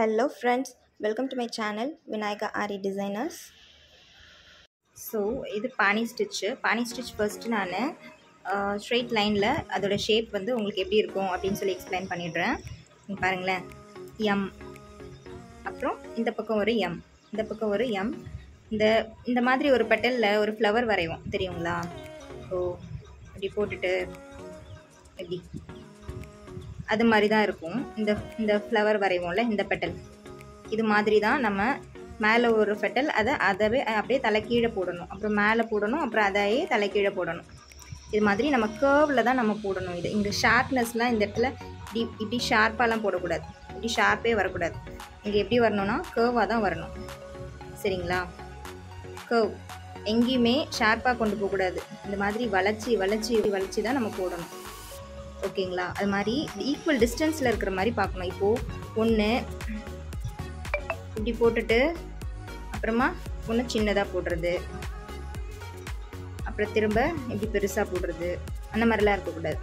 Hello friends, welcome to my channel VinayagaAariDesigners. So இது pani stitch first நான் straight lineல அதோட shape வந்து உங்களுக்கு எப்படி இருக்கும் அப்படினு சொல்லி explain பண்ணிடுறேன். நீங்க பாருங்களேன், m அப்புறம் இந்த பக்கம் ஒரு m, இந்த பக்கம் ஒரு m, இந்த மாதிரி ஒரு பெட்டல்ல ஒரு flower வரைவோம் தெரியுங்களா? ஓ இப்படி போட்டுட்டு இப்படி அது மாதிரி தான் இருக்கும். இந்த ஃப்ளவர் வரைவோம்ல, இந்த பெட்டல் இது மாதிரி தான் நம்ம மேலே ஒரு பெட்டல் அதை அப்படியே தலைக்கீழே போடணும், அப்புறம் மேலே போடணும், அப்புறம் அதையே தலைக்கீழே போடணும். இது மாதிரி நம்ம கேர்வில் தான் நம்ம போடணும். இது இங்கே ஷார்ப்னஸ்லாம் இந்த இடத்துல இப்படி ஷார்ப்பாலாம் போடக்கூடாது, இப்படி ஷார்ப்பே வரக்கூடாது. இங்கே எப்படி வரணும்னா கேர்வாக தான் வரணும், சரிங்களா? கேர்வ் எங்கேயுமே ஷார்ப்பாக கொண்டு போகக்கூடாது. இந்த மாதிரி வளைச்சி தான் நம்ம போடணும், ஓகேங்களா? அது மாதிரி ஈக்குவல் டிஸ்டன்ஸில் இருக்கிற மாதிரி பார்க்கணும். இப்போது ஒன்று இப்படி போட்டுட்டு அப்புறமா ஒன்று சின்னதாக போடுறது, அப்புறம் திரும்ப இப்படி பெருசாக போடுறது, அந்த மாதிரிலாம் இருக்கக்கூடாது.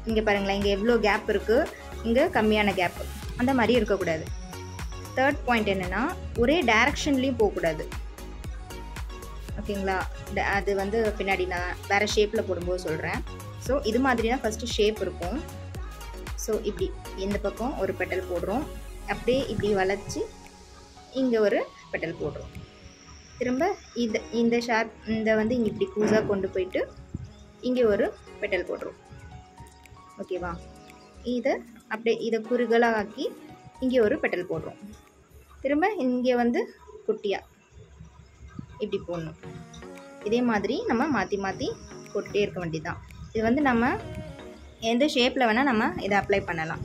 இங்கே பாருங்களேன், இங்கே எவ்வளோ கேப் இருக்குது, இங்கே கம்மியான கேப்பு, அந்த மாதிரி இருக்கக்கூடாது. தேர்ட் பாயிண்ட் என்னென்னா, ஒரே டைரக்ஷன்லேயும் போகக்கூடாது, ஓகேங்களா? அது வந்து பின்னாடி நான் வேறு ஷேப்பில் போடும்போது சொல்கிறேன். ஸோ இது மாதிரி தான் ஃபஸ்ட்டு ஷேப் இருக்கும். ஸோ இப்படி இந்த பக்கம் ஒரு பெட்டல் போடுறோம், அப்படியே இப்படி வளைச்சி இங்கே ஒரு பெட்டல் போடுறோம், திரும்ப இந்த ஷார்ப் வந்து இங்கே இப்படி கூஸாக கொண்டு போயிட்டு இங்கே ஒரு பெட்டல் போடுறோம், ஓகேவா? இதை குறுகலாக ஆக்கி இங்கே ஒரு பெட்டல் போடுறோம், திரும்ப இங்கே வந்து குட்டியாக இப்படி போடணும். இதே மாதிரி நம்ம மாற்றி போட்டுகிட்டே இருக்க வேண்டியதுதான். இது வந்து நம்ம எந்த ஷேப்பில் வேணால் நம்ம இதை அப்ளை பண்ணலாம்.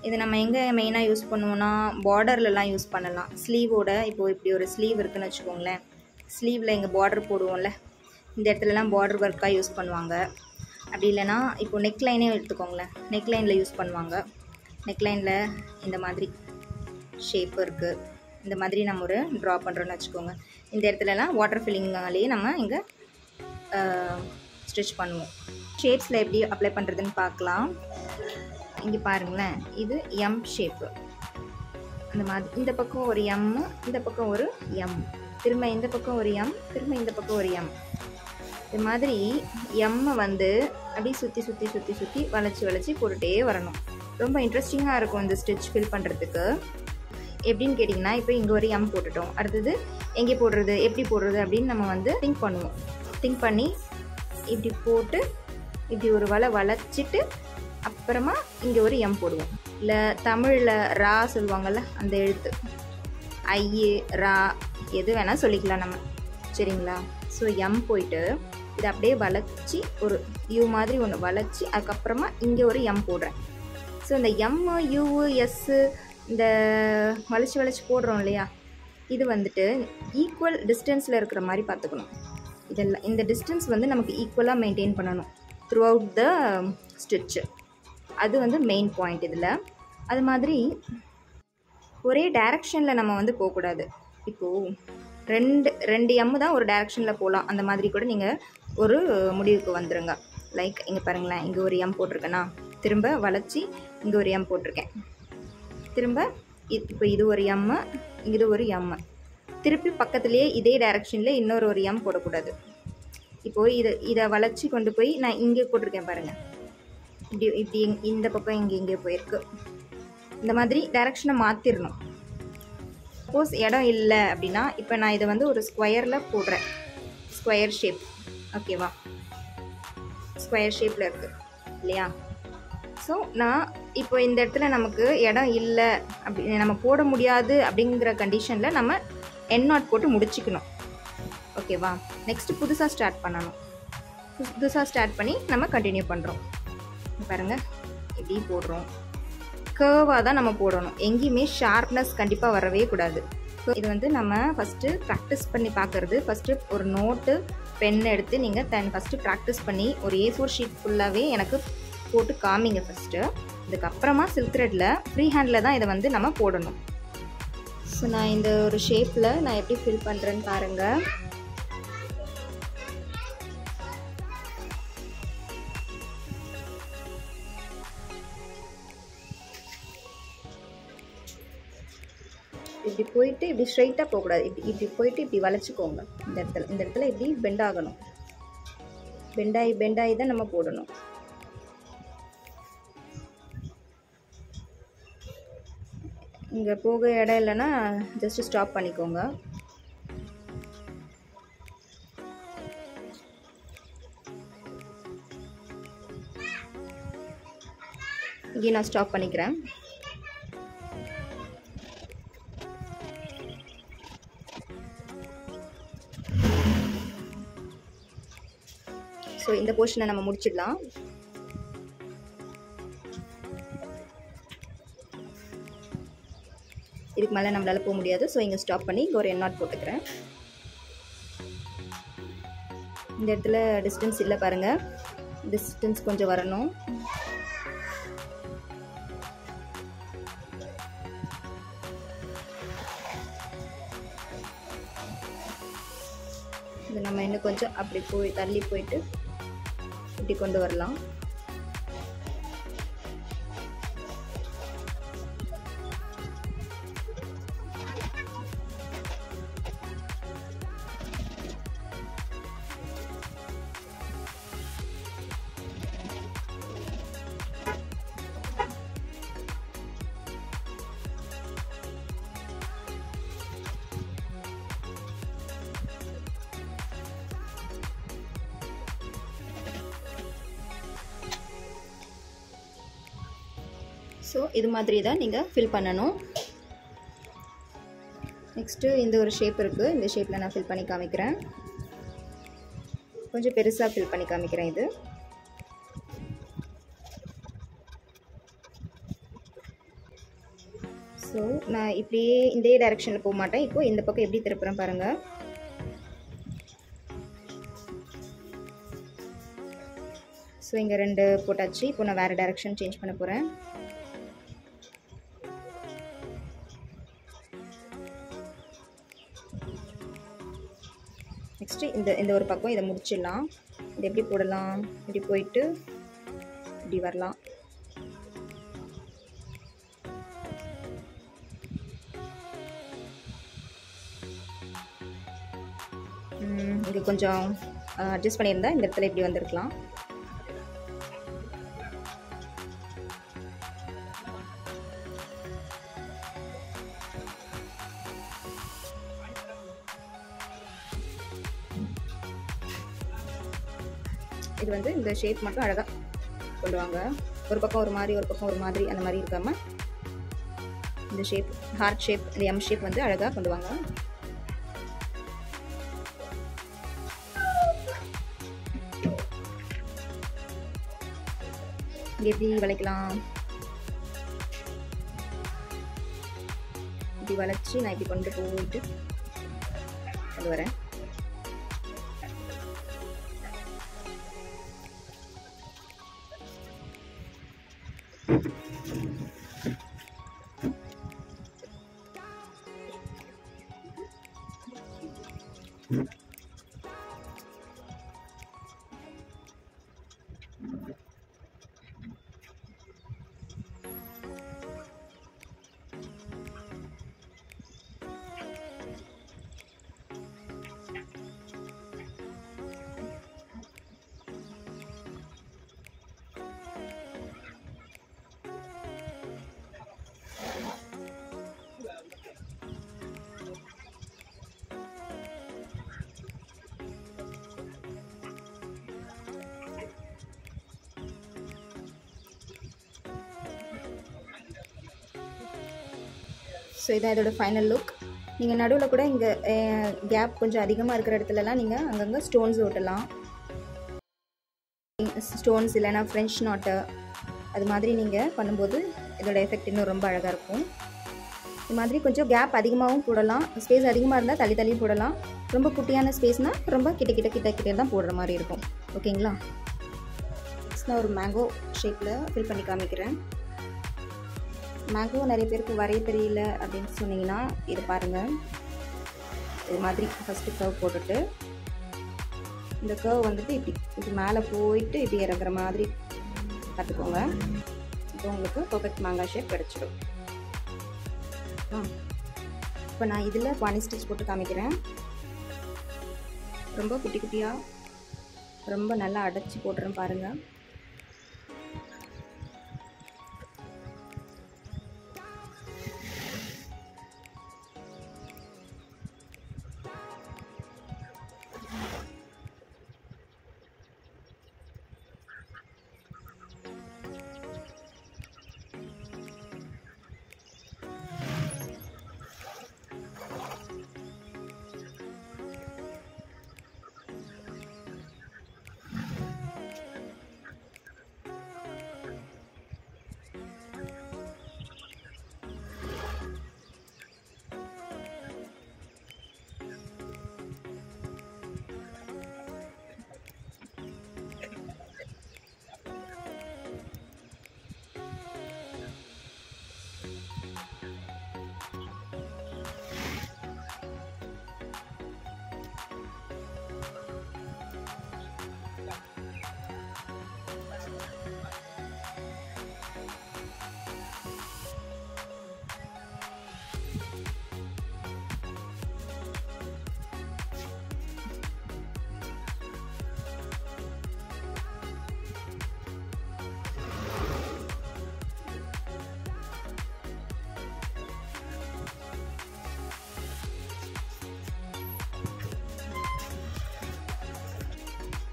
இது நம்ம எங்கே மெயினாக யூஸ் பண்ணுவோன்னா பார்டர்லலாம் யூஸ் பண்ணலாம். ஸ்லீவோட இப்போது இப்படி ஒரு ஸ்லீவ் இருக்குதுன்னு வச்சுக்கோங்களேன், ஸ்லீவில் இங்கே பார்டர் போடுவோம்ல, இந்த இடத்துலலாம் பார்டர் ஒர்க்காக யூஸ் பண்ணுவாங்க. அப்படி இல்லைனா இப்போது நெக்லைனே எடுத்துக்கோங்களேன், நெக்லைனில் யூஸ் பண்ணுவாங்க. நெக்லைனில் இந்த மாதிரி ஷேப் இருக்குது, இந்த மாதிரி நம்ம ஒரு ட்ரா பண்ணுறோன்னு வச்சுக்கோங்க. இந்த இடத்துலலாம் வாட்டர் ஃபில்லிங்காலேயே நம்ம இங்கே ஸ்டிச் பண்ணுவோம். ஷேப்ஸில் எப்படி அப்ளை பண்ணுறதுன்னு பார்க்கலாம். இங்கே பாருங்களேன், இது எம் ஷேப்பு, அந்த மாதிரி இந்த பக்கம் ஒரு எம், இந்த பக்கம் ஒரு எம், திரும்ப இந்த பக்கம் ஒரு எம், திரும்ப இந்த பக்கம் ஒரு எம். இது மாதிரி எம்மை வந்து அப்படியே சுற்றி வளைச்சி போட்டுகிட்டே வரணும். ரொம்ப இன்ட்ரெஸ்டிங்காக இருக்கும் இந்த ஸ்டிச் ஃபில் பண்ணுறதுக்கு. எப்படின்னு கேட்டிங்கன்னா, இப்போ இங்கே ஒரு எம் போட்டுட்டோம், அடுத்தது எங்கே போடுறது, எப்படி போடுறது அப்படின்னு நம்ம வந்து திங்க் பண்ணுவோம். திங்க் பண்ணி இப்படி போட்டு இப்படி ஒரு வளைச்சிட்டு அப்புறமா இங்கே ஒரு எம் போடுவோம். இல்லை தமிழில் ரா சொல்லுவாங்கள்ல, அந்த எழுத்து ஐ ரா எது வேணால் சொல்லிக்கலாம் நம்ம, சரிங்களா? ஸோ எம் போயிட்டு இதை அப்படியே வளைச்சி ஒரு யூ மாதிரி ஒன்று வளைச்சி அதுக்கப்புறமா இங்கே ஒரு எம் போடுறேன். ஸோ இந்த எம் யூ எஸ்ஸு இந்த வளைச்சி போடுறோம் இல்லையா, இது வந்துட்டு ஈக்குவல் டிஸ்டன்ஸில் இருக்கிற மாதிரி பார்த்துக்கணும். இதெல்லாம் இந்த டிஸ்டன்ஸ் வந்து நமக்கு ஈக்குவலாக மெயின்டைன் பண்ணணும் த்ரூ அவுட் த ஸ்டிச்சு. அது வந்து மெயின் பாயிண்ட் இதில். அது மாதிரி ஒரே டைரக்ஷனில் நம்ம வந்து போகக்கூடாது. இப்போது ரெண்டு எம்மு தான் ஒரு டைரக்ஷனில் போகலாம், அந்த மாதிரி கூட நீங்கள் ஒரு முடிவுக்கு வந்துடுங்க. லைக் இங்கே பாருங்களேன், இங்கே ஒரு எம் போட்டிருக்கேன்னா திரும்ப வளைச்சி இங்கே ஒரு எம் போட்டிருக்கேன், திரும்ப இப்போ இது ஒரு எம்மு, இது ஒரு எம்மு, திருப்பி பக்கத்துலேயே இதே டைரக்ஷனில் இன்னொரு ஒரு எம் போடக்கூடாது. இப்போது இதை வளைச்சி கொண்டு போய் நான் இங்கே போட்டிருக்கேன் பாருங்கள், இப்படி இந்த பக்கம் இங்கே போயிருக்கு. இந்த மாதிரி டைரக்ஷனை மாற்றிடணும். சப்போஸ் இடம் இல்லை அப்படின்னா இப்போ நான் இதை வந்து ஒரு ஸ்கொயரில் போடுறேன், ஸ்கொயர் ஷேப், ஓகேவா? ஸ்கொயர் ஷேப்பில் இருக்குது இல்லையா? ஸோ நான் இப்போ இந்த இடத்துல நமக்கு இடம் இல்லை, அப்படி நம்ம போட முடியாது அப்படிங்கிற கண்டிஷனில் நம்ம என்0 போட்டு முடிச்சுக்கணும், ஓகேவா? நெக்ஸ்ட்டு புதுசாக ஸ்டார்ட் பண்ணணும். புதுசாக ஸ்டார்ட் பண்ணி நம்ம கண்டினியூ பண்ணுறோம். பாருங்கள், இப்படி போடுறோம், கேர்வாக தான் நம்ம போடணும், எங்கேயுமே ஷார்ப்னஸ் கண்டிப்பாக வரவே கூடாது. ஸோ இது வந்து நம்ம ஃபஸ்ட்டு ப்ராக்டிஸ் பண்ணி பார்க்குறது. ஃபஸ்ட்டு ஒரு நோட்டு பென் எடுத்து நீங்கள் ஃபஸ்ட்டு ப்ராக்டிஸ் பண்ணி ஒரு A4 ஷீட் ஃபுல்லாகவே எனக்கு போட்டு காமிங்க ஃபஸ்ட்டு. இதுக்கப்புறமா சில்க் த்ரெட்டில் ஃப்ரீ ஹேண்டில் தான் இதை வந்து நம்ம போடணும். ஸோ நான் இந்த ஒரு ஷேப்பில் நான் எப்படி ஃபில் பண்ணுறேன்னு பாருங்கள். இப்படி போயிட்டு இப்படி ஸ்ட்ரைட்டாக போகக்கூடாது. இப்படி போயிட்டு இப்படி வளைச்சிக்கோங்க. இந்த இடத்துல இப்படி பெண்ட் ஆகணும். பெண்டாகி தான் நம்ம போடணும். இங்கே போக இடம் இல்லைன்னா ஜஸ்ட்டு ஸ்டாப் பண்ணிக்கோங்க. இங்கே நான் ஸ்டாப் பண்ணிக்கிறேன். ஸோ இந்த போர்ஷனை நம்ம முடிச்சிடலாம். இதுக்கு மேலே நம்மளால் போக முடியாது. ஸோ இங்கே ஸ்டாப் பண்ணி இங்கே ஒரு எண்ணாட் போட்டுக்கிறேன். இந்த இடத்துல டிஸ்டன்ஸ் இல்லை பாருங்கள், டிஸ்டன்ஸ் கொஞ்சம் வரணும். இது நம்ம இன்னும் கொஞ்சம் அப்படி தள்ளி போயிட்டு இப்படி கொண்டு வரலாம். ஸோ இது மாதிரி தான் நீங்கள் ஃபில் பண்ணணும். நெக்ஸ்ட்டு இந்த ஒரு ஷேப் இருக்குது. இந்த ஷேப்பில் நான் ஃபில் பண்ணி காமிக்கிறேன். கொஞ்சம் பெருசாக ஃபில் பண்ணி காமிக்கிறேன். இது ஸோ நான் இப்படியே இந்த டைரெக்ஷனில் போக மாட்டேன். இப்போது இந்த பக்கம் எப்படி திருப்புறேன் பாருங்கள். ஸோ இங்கே 2 போட்டாச்சு. இப்போ நான் வேறு டைரெக்ஷன் சேஞ்ச் பண்ண போகிறேன். நெக்ஸ்ட்டு இந்த ஒரு பக்கம் இதை முடிச்சிடலாம். இது எப்படி போடலாம், இப்படி போயிட்டு இப்படி வரலாம். இது கொஞ்சம் அட்ஜஸ்ட் பண்ணியிருந்தா இந்த இடத்துல இப்படி வந்திருக்கலாம். இது வந்து இந்த ஷேப் மட்டும் அழகாக கொண்டு வாங்க. ஒரு பக்கம் ஒரு மாதிரி, ஒரு பக்கம் ஒரு மாதிரி, அந்த மாதிரி இருக்காமல் இந்த ஷேப், ஹார்ட் ஷேப், இந்த எம் ஷேப் வந்து அழகாக கொண்டு வாங்க. இங்கே எப்படி வளைக்கலாம், இப்படி வளைச்சி நான் இப்படி கொண்டு போயிட்டு கொண்டு வரேன். ஸோ இதான் இதோட ஃபைனல் லுக். நீங்கள் நடுவில் கூட இங்கே கேப் கொஞ்சம் அதிகமாக இருக்கிற இடத்துலலாம் நீங்கள் அங்கங்கே ஸ்டோன்ஸ் ஓட்டலாம். ஸ்டோன்ஸ் இல்லைனா ஃப்ரெஞ்ச் நாட்டு அது மாதிரி நீங்கள் பண்ணும்போது இதோட எஃபெக்ட் இன்னும் ரொம்ப அழகாக இருக்கும். இது மாதிரி கொஞ்சம் கேப் அதிகமாகவும் போடலாம். ஸ்பேஸ் அதிகமாக இருந்தால் தள்ளி தள்ளி போடலாம். ரொம்ப குட்டியான ஸ்பேஸ்னால் ரொம்ப கிட்ட தான் போடுற மாதிரி இருக்கும். ஓகேங்களா? நான் ஒரு மேங்கோ ஷேப்பில் ஃபில் பண்ணி காமிக்கிறேன். மேங்கோ நிறைய பேருக்கு வரைய தெரியல அப்படின்னு சொன்னீங்கன்னா இது பாருங்கள். இது மாதிரி ஃபஸ்ட்டு கர்வ் போட்டுட்டு இந்த கர்வ் வந்துட்டு இப்படி மேலே போயிட்டு இப்படி இறங்குற மாதிரி பார்த்துக்கோங்க. இப்போ உங்களுக்கு பர்ஃபெக்ட் மாங்காய் ஷேப் கிடச்சிடும். இப்போ நான் இதில் பானி ஸ்டிச் போட்டு காமிக்கிறேன். ரொம்ப குட்டி குட்டியாக ரொம்ப நல்லா அடைச்சி போட்டுறேன் பாருங்கள்.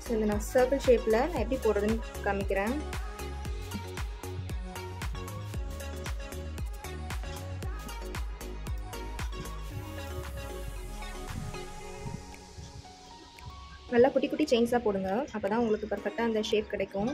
ஸோ இந்த நான் சர்க்கிள் ஷேப்பில் நான் எப்படி போடுறதுன்னு காமிக்கிறேன். நல்லா குட்டி குட்டி செயின்ஸாக போடுங்க, அப்போ தான் உங்களுக்கு பர்ஃபெக்டாக அந்த ஷேப் கிடைக்கும்.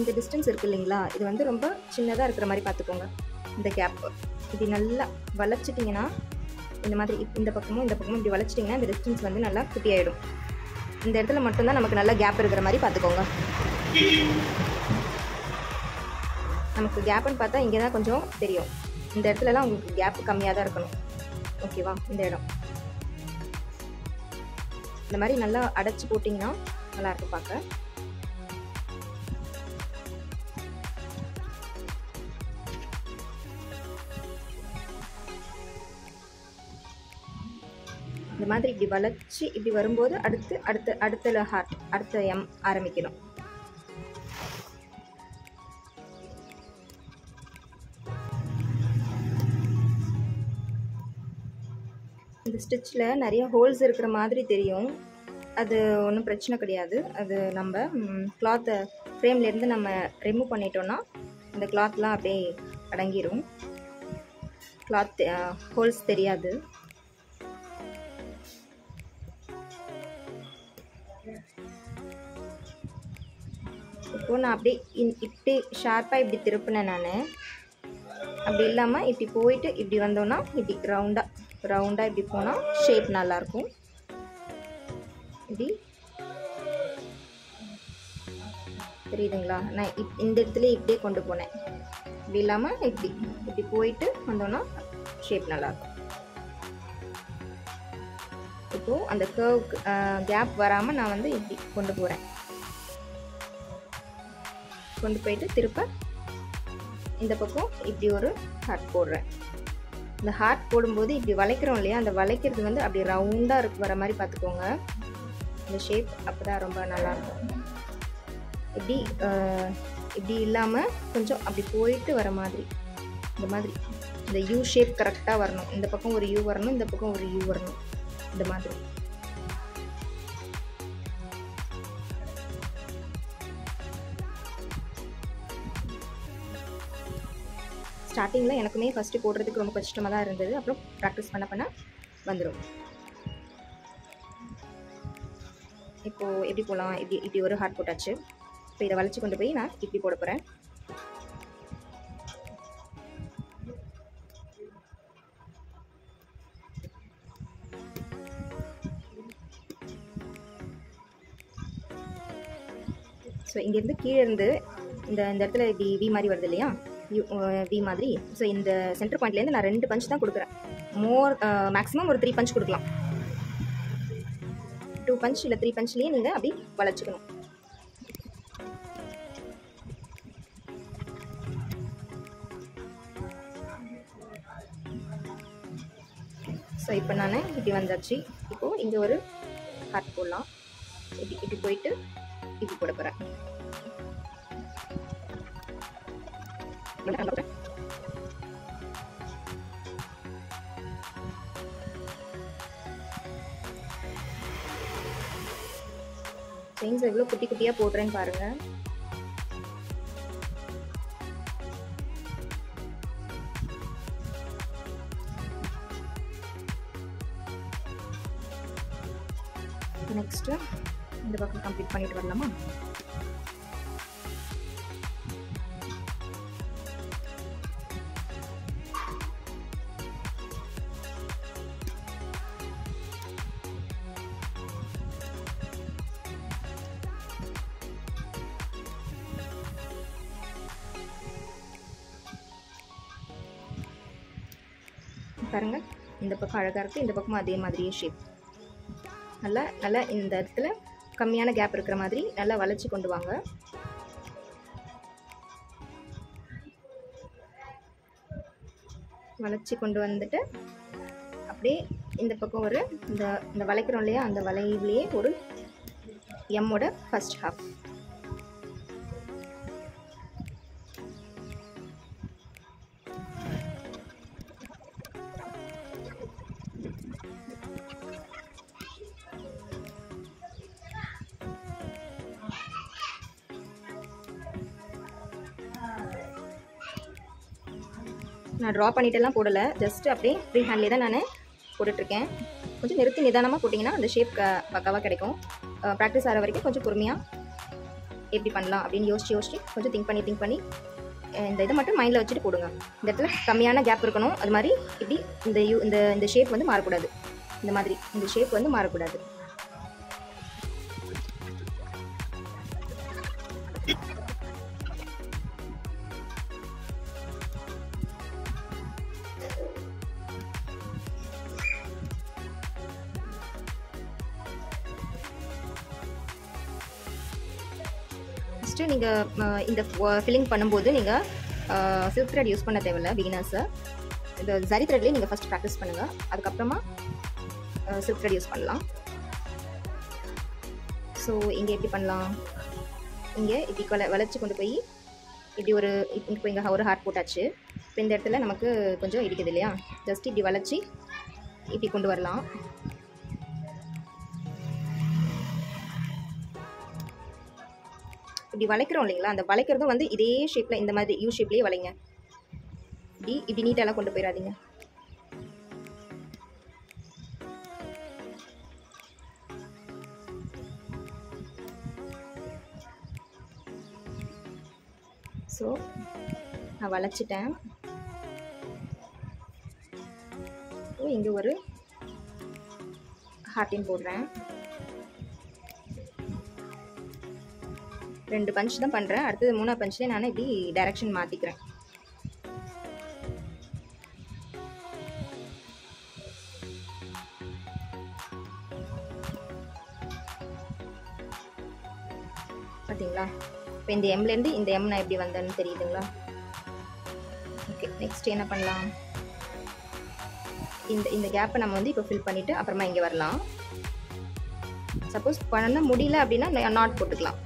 இந்த டிஸ்டன்ஸ் இருக்குது இல்லைங்களா, இது வந்து ரொம்ப சின்னதாக இருக்கிற மாதிரி பார்த்துக்கோங்க. இந்த கேப் இப்படி நல்லா வளைச்சிட்டிங்கன்னா, இந்த மாதிரி இந்த பக்கமும் இப்படி வளைச்சிட்டிங்கன்னா இந்த டிஸ்டன்ஸ் வந்து நல்லா குட்டியாயிடும். இந்த இடத்துல மட்டும்தான் நமக்கு நல்லா கேப் இருக்கிற மாதிரி பார்த்துக்கோங்க. நமக்கு கேப்புன்னு பார்த்தா இங்கே தான் கொஞ்சம் தெரியும். இந்த இடத்துலலாம் உங்களுக்கு கேப் கம்மியாக தான் இருக்கணும். ஓகேவா? இந்த இடம் இந்த மாதிரி நல்லா அடைச்சி போட்டிங்கன்னா நல்லாயிருக்கும் பார்க்க. இந்த மாதிரி இப்படி வளைச்சி இப்படி வரும்போது அடுத்த ஹார்ட் அடுத்த எம் ஆரம்பிக்கணும். இந்த ஸ்டிச்சில் நிறைய ஹோல்ஸ் இருக்கிற மாதிரி தெரியும், அது ஒன்றும் பிரச்சனை கிடையாது. அது நம்ம கிளாத்தை ஃப்ரேம்லேருந்து நம்ம ரிமூவ் பண்ணிட்டோன்னா அந்த கிளாத்லாம் அப்படியே அடங்கிடும், கிளாத் ஹோல்ஸ் தெரியாது. இப்போது நான் அப்படியே இப்படி ஷார்ப்பாக இப்படி திருப்பினேன் நான். அப்படி இல்லாமல் இப்படி போயிட்டு இப்படி வந்தோன்னா இப்படி ரவுண்டாக இப்படி போனால் ஷேப் நல்லாயிருக்கும். இப்படி தெரியுதுங்களா? நான் இந்த இடத்துல இப்படியே கொண்டு போனேன். இப்படி இல்லாமல் இப்படி போயிட்டு வந்தோன்னா ஷேப் நல்லாயிருக்கும். இப்போது அந்த கர்வ் கேப் வராமல் நான் வந்து இப்படி கொண்டு போகிறேன். கொண்டு போயிட்டு திருப்ப இந்த பக்கம் இப்படி ஒரு ஹார்ட் போடுறேன். இந்த ஹார்ட் போடும்போது இப்படி வளைக்கிறோம் இல்லையா, அந்த வளைக்கிறது வந்து அப்படி ரவுண்டாக வர மாதிரி பார்த்துக்கோங்க. இந்த ஷேப் அப்போ தான் ரொம்ப நல்லாயிருக்கும். இப்படி இல்லாமல் கொஞ்சம் அப்படி போயிட்டு வர மாதிரி, இந்த மாதிரி இந்த யூ ஷேப் கரெக்டாக வரணும். இந்த பக்கம் ஒரு யூ வரணும், இந்த பக்கம் ஒரு யூ வரணும். இந்த மாதிரி ஸ்டார்டிங்கில் எனக்குமே ஃபஸ்ட்டு போடுறதுக்கு ரொம்ப கஷ்டமாக தான் இருந்தது. அப்புறம் ப்ராக்டிஸ் பண்ண வந்துடும். இப்போது எப்படி போடலாம், இப்படி ஒரு ஹார்ட் போட்டாச்சு. இப்போ இதை வளைச்சி கொண்டு போய் நான் இப்படி போட போகிறேன். ஸோ இங்கேருந்து கீழே இருந்து இந்த இடத்துல இப்படி வி மாதிரி வருது இல்லையா, வி மாதிரி. ஸோ இந்த சென்டர் பாயிண்ட்லேருந்து நான் 2 பஞ்ச் தான் கொடுக்குறேன். மேக்ஸிமம் ஒரு 3 பஞ்ச் கொடுக்கலாம். 2 பஞ்ச் இல்லை 3 பஞ்ச்லேயே நீங்கள் அப்படி வளைச்சிக்கணும். ஸோ இப்போ நான் இப்படி வந்தாச்சு. இப்போது இங்கே ஒரு ஹார்ட் போடலாம். இப்படி போயிட்டு இப்படி போட போகிறேன். செயின்ஸ் எவ்வளோ குட்டி குட்டியாக போடுறேன்னு பாருங்கள். நெக்ஸ்ட்டு இந்த பக்கம் கம்ப்ளீட் பண்ணிட்டு வரலாமா? பாருங்க, இந்த பக்கம் அழகாக இருக்குது, இந்த பக்கமும் அதே மாதிரியே ஷேப். நல்லா இந்த இடத்துல கம்மியான கேப் இருக்கிற மாதிரி நல்லா வளைச்சி கொண்டு வாங்க. வளைச்சி கொண்டு வந்துட்டு அப்படியே இந்த பக்கம் ஒரு இந்த வளைக்கிறோம் இல்லையா, அந்த வளைவுலேயே ஒரு எம்மோட ஃபர்ஸ்ட் ஹாஃப். நான் ட்ரா பண்ணிட்டெல்லாம் போடலை, ஜஸ்ட் அப்படியே ஃப்ரீ ஹேண்ட்லேயே தான் நான் போட்டுட்ருக்கேன். கொஞ்சம் நிறுத்தி நிதானமாக போட்டிங்கன்னா அந்த ஷேப் பக்காவாக கிடைக்கும். ப்ராக்டிஸ் ஆகிற வரைக்கும் கொஞ்சம் பொறுமையாக எப்படி பண்ணலாம் அப்படின்னு யோசிச்சு கொஞ்சம் திங்க் பண்ணி இந்த இதை மட்டும் மைண்டில் வச்சுட்டு போடுங்க. இந்த இடத்துல கம்மியான கேப் இருக்கணும். அது மாதிரி இப்படி இந்த ஷேப் வந்து மாறக்கூடாது. இந்த மாதிரி இந்த ஷேப் வந்து மாறக்கூடாது. ஃபஸ்ட்டு நீங்கள் இந்த ஃபில்லிங் பண்ணும்போது நீங்கள் சில்க் த்ரெட் யூஸ் பண்ண தேவையில்லை. பிகினர்ஸை இந்த ஜரி த்ரெட்லேயே நீங்கள் ஃபஸ்ட் ப்ராக்டிஸ் பண்ணுங்கள். அதுக்கப்புறமா சில்க் த்ரெட் யூஸ் பண்ணலாம். ஸோ இங்கே எப்படி பண்ணலாம், இங்கே இப்படி வளைச்சி கொண்டு போய் இப்படி இப்போ இங்கே ஒரு ஹார்ட் போட்டாச்சு. இப்போ இந்த இடத்துல நமக்கு கொஞ்சம் இடிக்குது இல்லையா, ஜஸ்ட் இப்படி வளைச்சி இப்படி கொண்டு வரலாம். இப்படி வளைக்கிறோம் இல்லைங்களா, அந்த வளைக்கிறதும் வந்து இதே ஷேப்பில் இந்த மாதிரி யூ ஷேப்லேயே வளைங்க. இப்படி நீட்டெல்லாம் கொண்டு போயிடாதீங்க. ஸோ நான் வளைச்சிட்டேன். இங்கே ஒரு ஹார்ட்டின் போடுறேன். 2 பஞ்ச் தான் பண்ணுறேன். அடுத்தது 3ஆவது பஞ்ச்லேயே நான் இப்படி டைரக்ஷன் மாற்றிக்கிறேன். பார்த்தீங்களா, இப்போ இந்த எம்லேருந்து இந்த எம் நான் எப்படி வந்தேன்னு தெரியுதுங்களா? ஓகே, நெக்ஸ்ட் என்ன பண்ணலாம், இந்த கேப்பை நம்ம வந்து இப்போ ஃபில் பண்ணிவிட்டு அப்புறமா இங்கே வரலாம். சப்போஸ் பண்ண முடியல அப்படின்னா நாட் போட்டுக்கலாம்.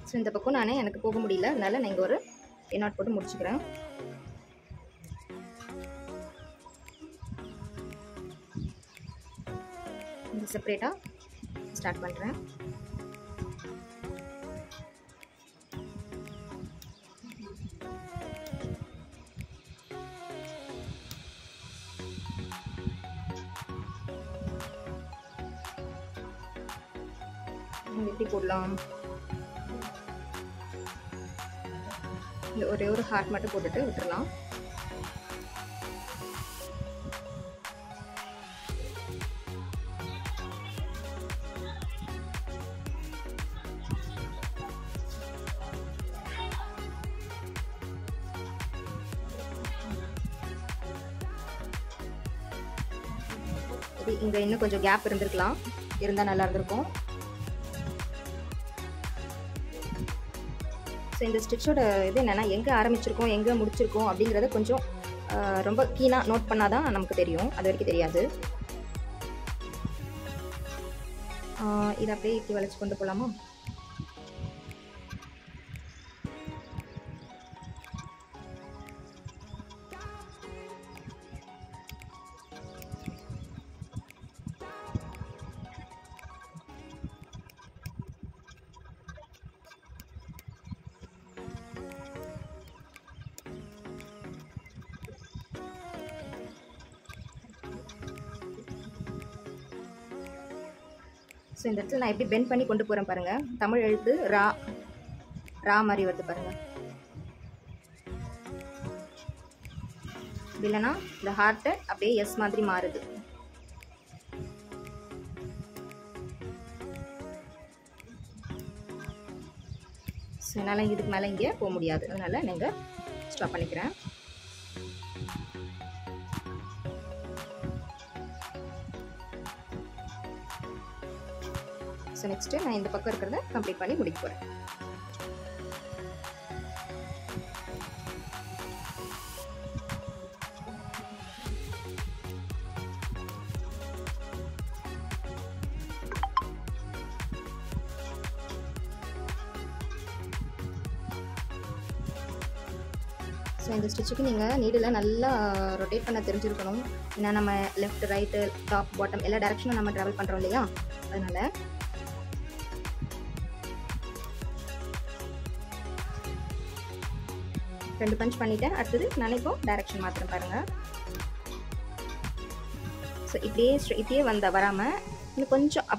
ஸோ இந்த பக்கம் எனக்கு போக முடியல, அதனால நான் இங்கே ஒரு நாட் போட்டு முடிச்சுக்கிறேன். இந்த செப்பரேட்டாக ஸ்டார்ட் பண்ணுறேன். எப்படி போடலாம்? இந்த ஒரே ஒரு ஹார்ட் மட்டும் போட்டுட்டு விட்டுறலாம். இங்கே இன்னும் கொஞ்சம் கேப் இருந்திருக்கலாம், இருந்தால் நல்லா இருந்திருக்கும். ஸோ இந்த ஸ்டிச்சோட இது என்னென்னா, எங்கே ஆரம்பிச்சிருக்கோம் எங்கே முடிச்சிருக்கோம் அப்படிங்கிறத கொஞ்சம் ரொம்ப கீனாக நோட் பண்ணால் தான் நமக்கு தெரியும், அது வரைக்கும் தெரியாது. இதை அப்படியே இப்படி வளைச்சி கொண்டு போகலாமா? ஸோ இந்த இடத்துல நான் எப்படி பெண்ட் பண்ணி கொண்டு போகிறேன் பாருங்கள். தமிழ் எழுத்து ரா மாதிரி வருது பாருங்கள். இல்லைன்னா இந்த ஹார்ட்டை அப்படியே எஸ் மாதிரி மாறுது. ஸோ என்னால் இதுக்கு மேலே இங்கே போக முடியாது, அதனால் நீங்கள் ஸ்டாப் பண்ணிக்கிறேன். ஸோ நெக்ஸ்ட்டு நான் இந்த பக்கம் இருக்கிறத கம்ப்ளீட் பண்ணி முடிக்க போகிறேன். ஸோ இந்த ஸ்டிச்சுக்கு நீங்கள் நீடில் நல்லா ரொட்டேட் பண்ண தெரிஞ்சிருக்கணும். ஏன்னா நம்ம லெஃப்ட் ரைட்டு டாப் பாட்டம் எல்லா டைரக்ஷனும் நம்ம ட்ராவல் பண்ணுறோம் இல்லையா, அதனால் ரெண்டு பஞ்ச் பண்ணிவிட்டேன். அடுத்தது நான் இப்போ டைரக்ஷன் மாத்திரம் பாருங்கள். ஸோ இப்படியே வராமல் இன்னும் கொஞ்சம்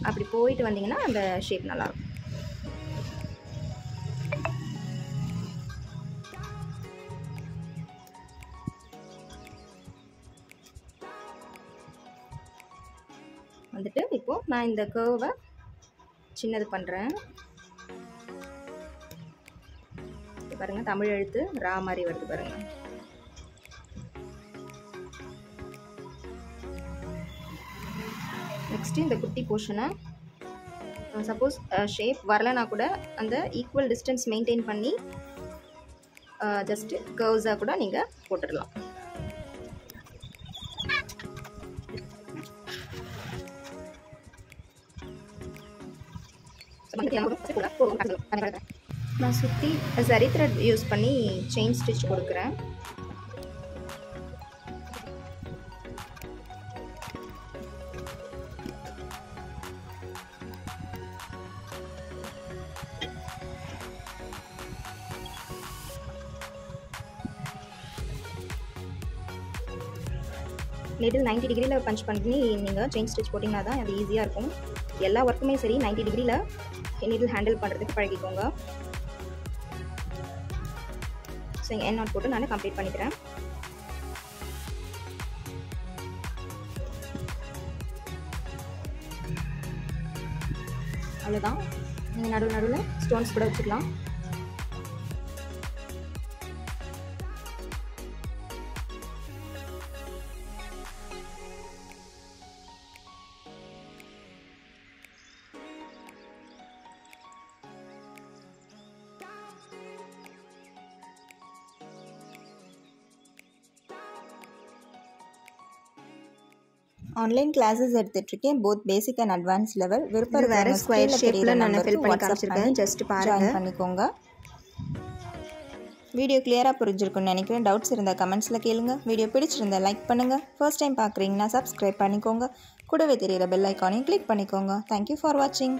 அப்படி போயிட்டு வந்தீங்கன்னா அந்த ஷேப் நல்லாயிருக்கும். வந்துட்டு இப்போது நான் இந்த கர்வை சின்னது பண்ணுறேன். பாருங்கள், தமிழ் எழுத்து ரா மாதிரி வருது பாருங்கள். நெக்ஸ்ட்டு இந்த குட்டி போர்ஷனை சப்போஸ் ஷேப் வரலைன்னா கூட அந்த ஈக்குவல் டிஸ்டன்ஸ் மெயின்டைன் பண்ணி ஜஸ்ட்டு கர்வ்ஸாக கூட நீங்கள் போட்டுடலாம். நான் சுற்றி சரி த்ரெட் யூஸ் பண்ணி செயின் ஸ்டிச் கொடுக்குறேன். நீடில் 90 டிகிரியில் பஞ்ச் பண்ணி நீங்கள் செயின் ஸ்டிச் போட்டிங்கன்னா தான் அது ஈஸியாக இருக்கும். எல்லா ஒர்க்குமே சரி 90 டிகிரியில் நீடில் ஹேண்டில் பண்ணுறதுக்கு பழகிக்கோங்க. ஸோ இங்கே என் நாட் போட்டு நான் கம்ப்ளீட் பண்ணிக்கிறேன். அவ்வளோதான். நீங்கள் நடுவில் ஸ்டோன்ஸ் கூட வச்சுக்கலாம். ஆன்லைன் கிளாஸஸ் எடுத்துட்ருக்கேன், both basic and advance level. விருப்பம் வேறு ஸ்கொயர் ஷேப்பில் நான் ஃபில் பண்ணி காமிச்சிருக்கேன், ஜஸ்ட் பாருங்கள், பண்ணிக்கோங்க. வீடியோ கிளியராக புரிஞ்சிருக்குன்னு நினைக்கிறேன். டவுட்ஸ் இருந்தால் கமெண்ட்ஸில் கேளுங்க. வீடியோ பிடிச்சிருந்தா லைக் பண்ணுங்கள். ஃபர்ஸ்ட் டைம் பார்க்குறீங்கன்னா சப்ஸ்கிரைப் பண்ணிக்கோங்க. கூடவே தெரியிற பெல் ஐக்கானையும் கிளிக் பண்ணிக்கோங்க. தேங்க்யூ ஃபார் வாட்சிங்.